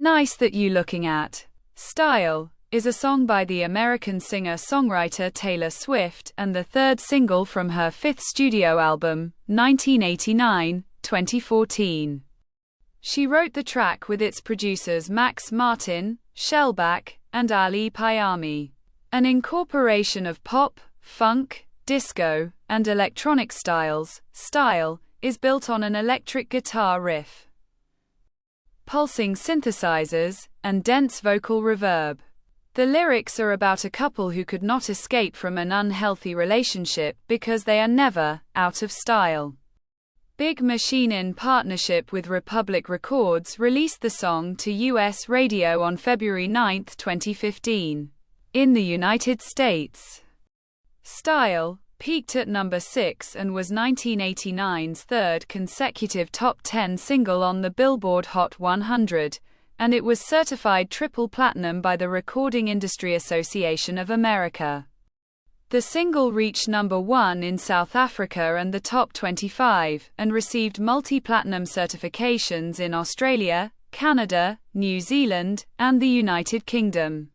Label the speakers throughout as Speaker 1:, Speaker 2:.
Speaker 1: Nice That You Looking At. Style is a song by the American singer-songwriter Taylor Swift and the third single from her fifth studio album, 1989-2014. She wrote the track with its producers Max Martin, Shellback, and Ali Payami. An incorporation of pop, funk, disco, and electronic styles, Style is built on an electric guitar riff, pulsing synthesizers, and dense vocal reverb. The lyrics are about a couple who could not escape from an unhealthy relationship because they are never out of style. Big Machine, in partnership with Republic Records, released the song to U.S. radio on February 9, 2015. In the United States, Style peaked at number 6 and was 1989's third consecutive top 10 single on the Billboard Hot 100, and it was certified triple platinum by the Recording Industry Association of America. The single reached number 1 in South Africa and the top 25, and received multi-platinum certifications in Australia, Canada, New Zealand, and the United Kingdom.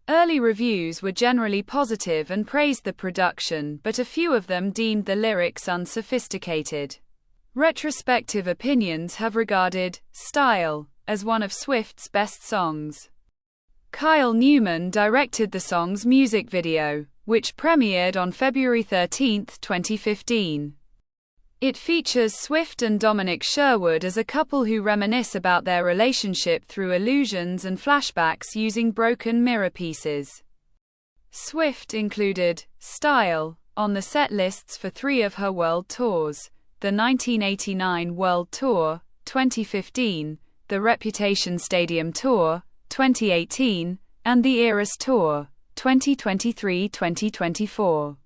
Speaker 1: Early reviews were generally positive and praised the production, but a few of them deemed the lyrics unsophisticated. Retrospective opinions have regarded Style as one of Swift's best songs. Kyle Newman directed the song's music video, which premiered on February 13, 2015. It features Swift and Dominic Sherwood as a couple who reminisce about their relationship through illusions and flashbacks using broken mirror pieces. Swift included Style on the set lists for 3 of her world tours: the 1989 World Tour, 2015, the Reputation Stadium Tour, 2018, and the Eras Tour, 2023-2024.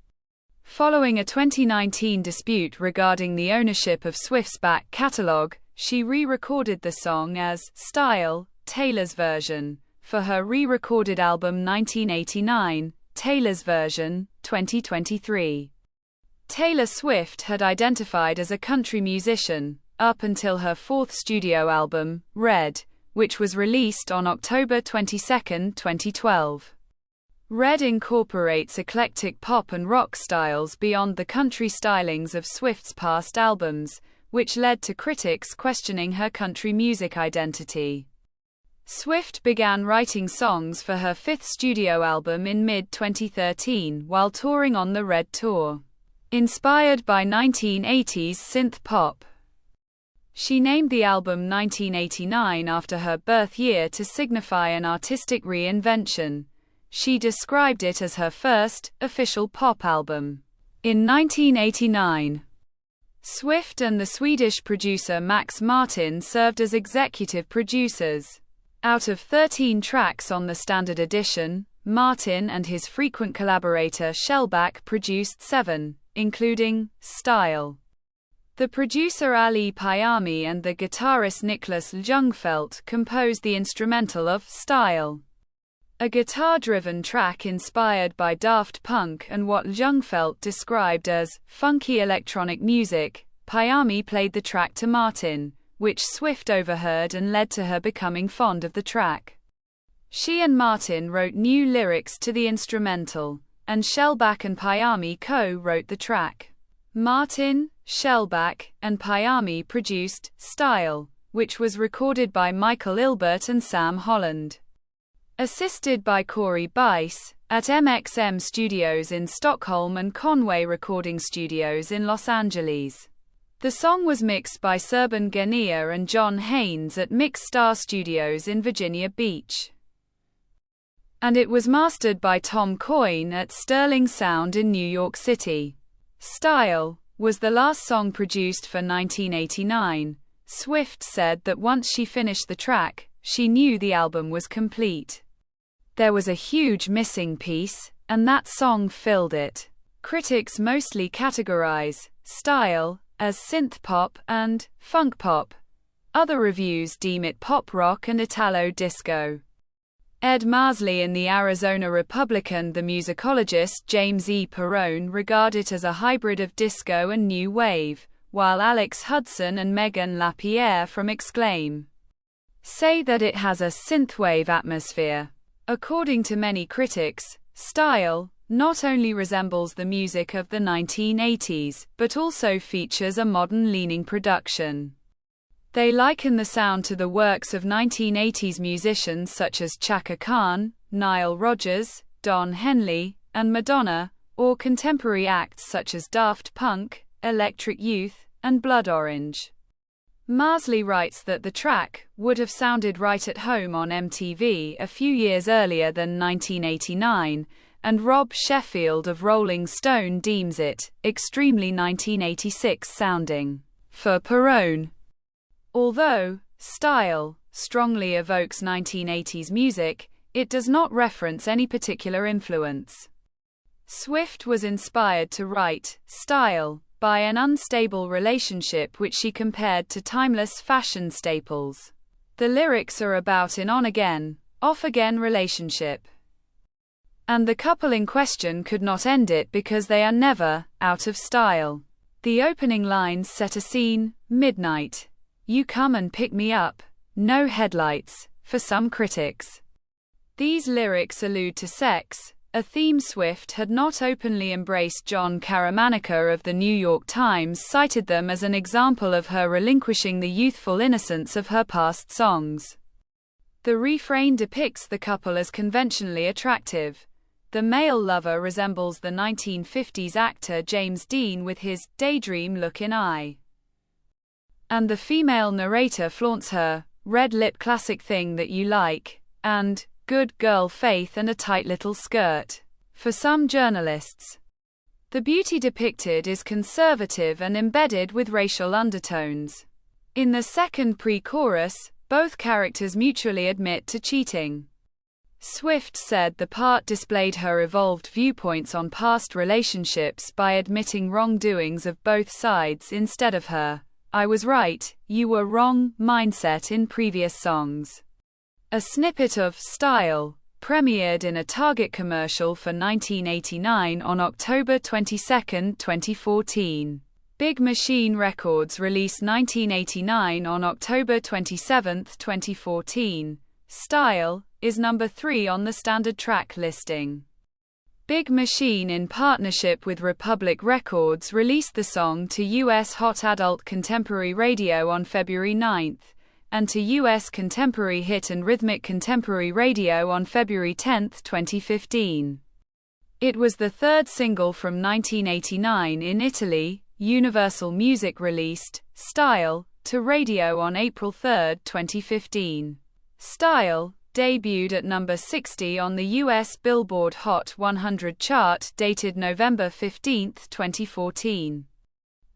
Speaker 1: Following a 2019 dispute regarding the ownership of Swift's back catalog, she re-recorded the song as Style, Taylor's version, for her re-recorded album 1989, Taylor's version, 2023. Taylor Swift had identified as a country musician, up until her fourth studio album, Red, which was released on October 22, 2012. Red incorporates eclectic pop and rock styles beyond the country stylings of Swift's past albums, which led to critics questioning her country music identity. Swift began writing songs for her fifth studio album in mid-2013 while touring on the Red Tour. Inspired by 1980s synth pop, she named the album 1989 after her birth year to signify an artistic reinvention. She described it as her first official pop album. In 1989, Swift and the Swedish producer Max Martin served as executive producers. Out of 13 tracks on the standard edition, Martin and his frequent collaborator Shellback produced 7, including Style. The producer Ali Payami and the guitarist Niklas Ljungfelt composed the instrumental of Style, a guitar-driven track inspired by Daft Punk and what Ljungfelt described as funky electronic music. Payami played the track to Martin, which Swift overheard and led to her becoming fond of the track. She and Martin wrote new lyrics to the instrumental, and Shellback and Payami co-wrote the track. Martin, Shellback, and Payami produced Style, which was recorded by Michael Ilbert and Sam Holland, assisted by Corey Bice, at MXM Studios in Stockholm and Conway Recording Studios in Los Angeles. The song was mixed by Serban Gania and John Haynes at Mix Star Studios in Virginia Beach, and it was mastered by Tom Coyne at Sterling Sound in New York City. Style was the last song produced for 1989. Swift said that once she finished the track, she knew the album was complete. There was a huge missing piece, and that song filled it. Critics mostly categorize Style as synth pop and funk pop. Other reviews deem it pop rock and Italo disco. Ed Masley in the Arizona Republican. The musicologist James E. Perrone regard it as a hybrid of disco and new wave, while Alex Hudson and Megan LaPierre from Exclaim say that it has a synthwave atmosphere. According to many critics, Style not only resembles the music of the 1980s, but also features a modern-leaning production. They liken the sound to the works of 1980s musicians such as Chaka Khan, Nile Rodgers, Don Henley, and Madonna, or contemporary acts such as Daft Punk, Electric Youth, and Blood Orange. Marsley writes that the track would have sounded right at home on MTV a few years earlier than 1989, and Rob Sheffield of Rolling Stone deems it extremely 1986 sounding. For Perrone, although Style strongly evokes 1980s music, it does not reference any particular influence. Swift was inspired to write Style by an unstable relationship which she compared to timeless fashion staples. The lyrics are about an on-again, off-again relationship, and the couple in question could not end it because they are never out of style. The opening lines set a scene: midnight, you come and pick me up, no headlights, for some critics. These lyrics allude to sex, a theme Swift had not openly embraced. John Caramanica of the New York Times cited them as an example of her relinquishing the youthful innocence of her past songs. The refrain depicts the couple as conventionally attractive. The male lover resembles the 1950s actor James Dean with his daydream-looking eye, and the female narrator flaunts her red lip classic thing that you like, and good girl faith and a tight little skirt. For some journalists, the beauty depicted is conservative and embedded with racial undertones. In the second pre-chorus, both characters mutually admit to cheating. Swift said the part displayed her evolved viewpoints on past relationships by admitting wrongdoings of both sides instead of her "I was right, you were wrong" mindset in previous songs. A snippet of Style premiered in a Target commercial for 1989 on October 22, 2014. Big Machine Records released 1989 on October 27, 2014. Style is number 3 on the standard track listing. Big Machine, in partnership with Republic Records, released the song to U.S. Hot Adult Contemporary Radio on February 9, and to U.S. Contemporary Hit and Rhythmic Contemporary Radio on February 10, 2015. It was the third single from 1989 in Italy. Universal Music released Style to radio on April 3, 2015. Style debuted at number 60 on the U.S. Billboard Hot 100 chart dated November 15, 2014.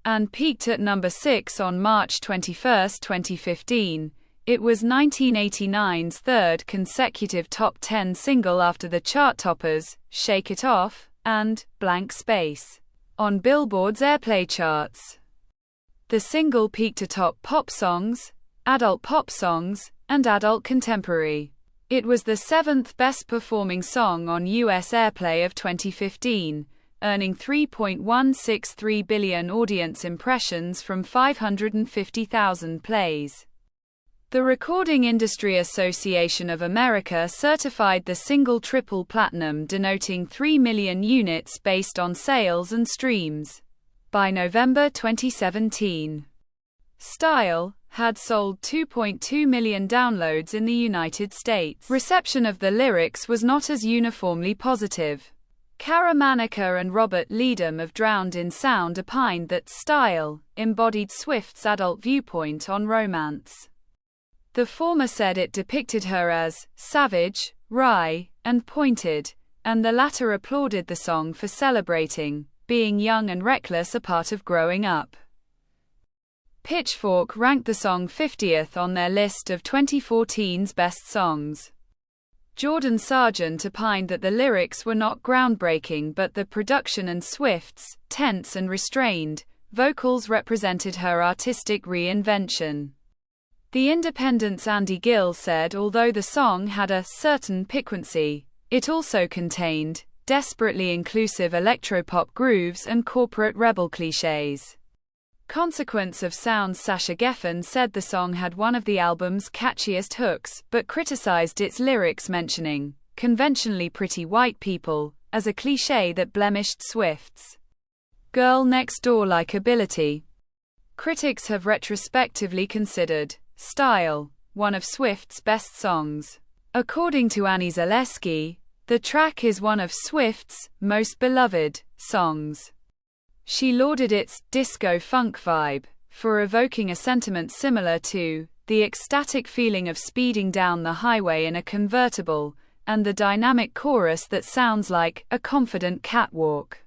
Speaker 1: And peaked at number 6 on March 21, 2015. It was 1989's third consecutive top 10 single after the chart toppers, Shake It Off, and Blank Space, on Billboard's airplay charts. The single peaked atop pop songs, adult pop songs, and adult contemporary. It was the 7th best-performing song on U.S. airplay of 2015, earning 3.163 billion audience impressions from 550,000 plays. The Recording Industry Association of America certified the single triple platinum, denoting 3 million units based on sales and streams. By November 2017, Style had sold 2.2 million downloads in the United States. Reception of the lyrics was not as uniformly positive. Caramanica and Robert Leadham of Drowned in Sound opined that Style embodied Swift's adult viewpoint on romance. The former said it depicted her as savage, wry, and pointed, and the latter applauded the song for celebrating being young and reckless, a part of growing up. Pitchfork ranked the song 50th on their list of 2014's best songs. Jordan Sargent opined that the lyrics were not groundbreaking, but the production and Swift's tense and restrained vocals represented her artistic reinvention. The Independent's Andy Gill said although the song had a certain piquancy, it also contained desperately inclusive electropop grooves and corporate rebel cliches. Consequence of Sound's Sasha Geffen said the song had one of the album's catchiest hooks, but criticized its lyrics mentioning conventionally pretty white people as a cliché that blemished Swift's girl next door likability. Critics have retrospectively considered Style one of Swift's best songs. According to Annie Zaleski, the track is one of Swift's most beloved songs. She lauded its disco funk vibe for evoking a sentiment similar to the ecstatic feeling of speeding down the highway in a convertible, and the dynamic chorus that sounds like a confident catwalk.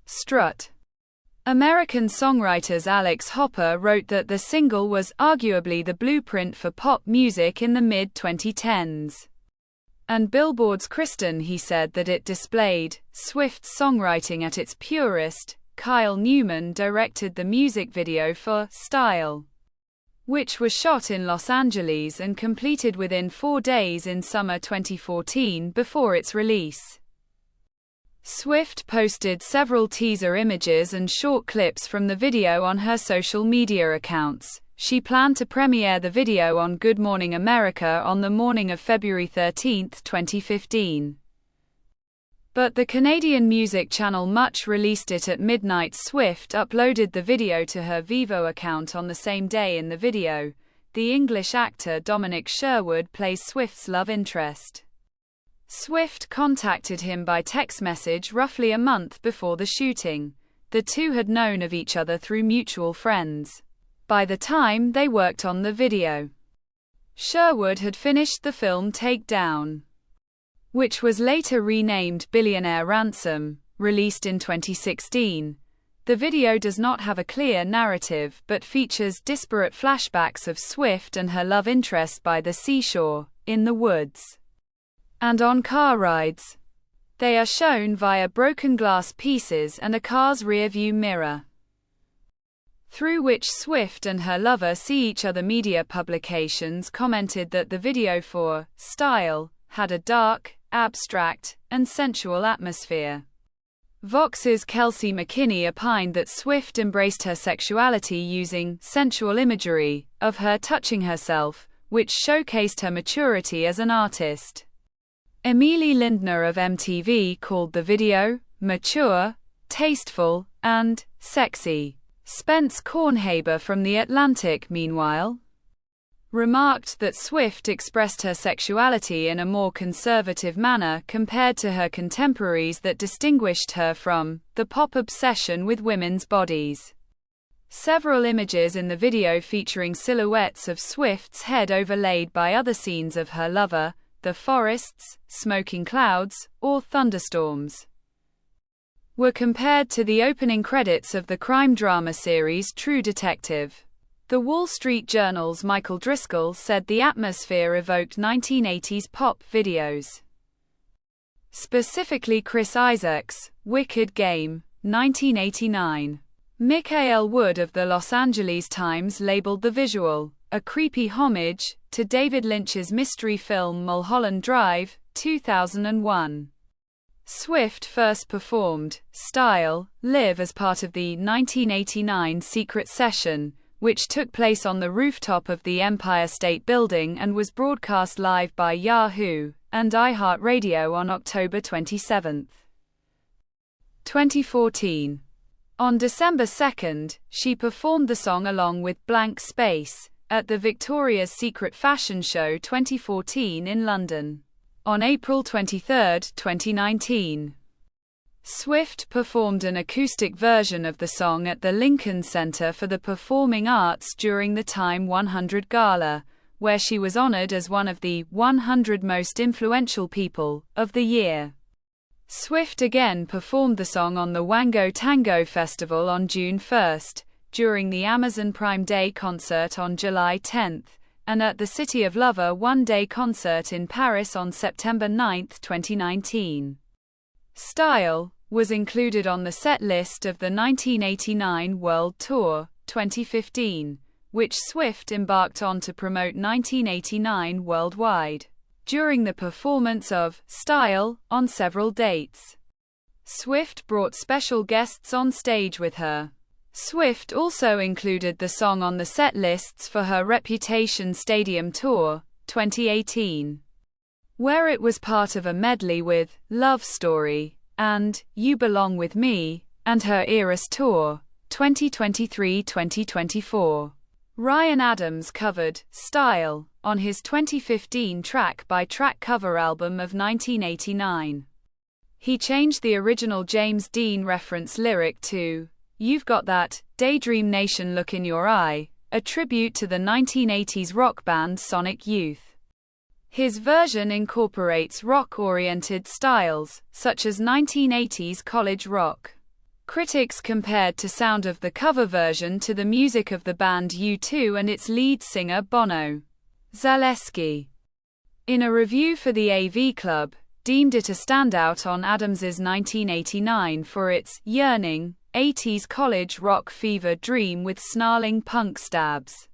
Speaker 1: Strut. American songwriters Alex Hopper wrote that the single was arguably the blueprint for pop music in the mid-2010s. And Billboard's Kristen He said that it displayed Swift's songwriting at its purest. Kyle Newman directed the music video for Style, which was shot in Los Angeles and completed within 4 days in summer 2014 before its release. Swift posted several teaser images and short clips from the video on her social media accounts. She planned to premiere the video on Good Morning America on the morning of February 13, 2015. But the Canadian music channel Much released it at midnight. Swift uploaded the video to her Vevo account on the same day. In the video, the English actor Dominic Sherwood plays Swift's love interest. Swift contacted him by text message roughly a month before the shooting. The two had known of each other through mutual friends by the time they worked on the video. Sherwood had finished the film Takedown, which was later renamed Billionaire Ransom, released in 2016. The video does not have a clear narrative but features disparate flashbacks of Swift and her love interest by the seashore, in the woods, and on car rides. They are shown via broken glass pieces and a car's rearview mirror, through which Swift and her lover see each other. Media publications commented that the video for Style had a dark, abstract, and sensual atmosphere. Vox's Kelsey McKinney opined that Swift embraced her sexuality using sensual imagery of her touching herself, which showcased her maturity as an artist. Emily Lindner of MTV called the video mature, tasteful, and sexy. Spence Kornhaber from The Atlantic, meanwhile, remarked that Swift expressed her sexuality in a more conservative manner compared to her contemporaries that distinguished her from the pop obsession with women's bodies. Several images in the video featuring silhouettes of Swift's head overlaid by other scenes of her lover, the forests, smoking clouds, or thunderstorms, were compared to the opening credits of the crime drama series True Detective. The Wall Street Journal's Michael Driscoll said the atmosphere evoked 1980s pop videos, specifically Chris Isaak's Wicked Game, 1989. Michael Wood of the Los Angeles Times labeled the visual a creepy homage to David Lynch's mystery film Mulholland Drive, 2001. Swift first performed Style live as part of the 1989 Secret Session, which took place on the rooftop of the Empire State Building and was broadcast live by Yahoo and iHeartRadio on October 27, 2014. On December 2, she performed the song along with Blank Space at the Victoria's Secret Fashion Show 2014 in London. On April 23, 2019, Swift performed an acoustic version of the song at the Lincoln Center for the Performing Arts during the Time 100 Gala, where she was honored as one of the 100 most influential people of the year. Swift again performed the song on the Wango Tango Festival on June 1, during the Amazon Prime Day concert on July 10, and at the City of Lover one-day concert in Paris on September 9, 2019. Style was included on the set list of the 1989 World Tour, 2015, which Swift embarked on to promote 1989 worldwide. During the performance of Style on several dates, Swift brought special guests on stage with her. Swift also included the song on the set lists for her Reputation Stadium Tour, 2018, where it was part of a medley with Love Story and You Belong With Me, and her Eras Tour, 2023-2024. Ryan Adams covered Style on his 2015 track-by-track cover album of 1989. He changed the original James Dean reference lyric to "You've Got That Daydream Nation Look in Your Eye," a tribute to the 1980s rock band Sonic Youth. His version incorporates rock-oriented styles, such as 1980s college rock. Critics compared the sound of the cover version to the music of the band U2 and its lead singer Bono. Zaleski, in a review for the AV Club, deemed it a standout on Adams's 1989 for its yearning, 80s college rock fever dream with snarling punk stabs.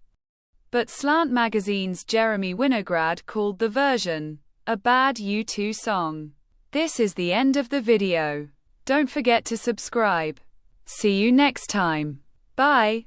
Speaker 1: But Slant Magazine's Jeremy Winograd called the version a bad U2 song. This is the end of the video. Don't forget to subscribe. See you next time. Bye.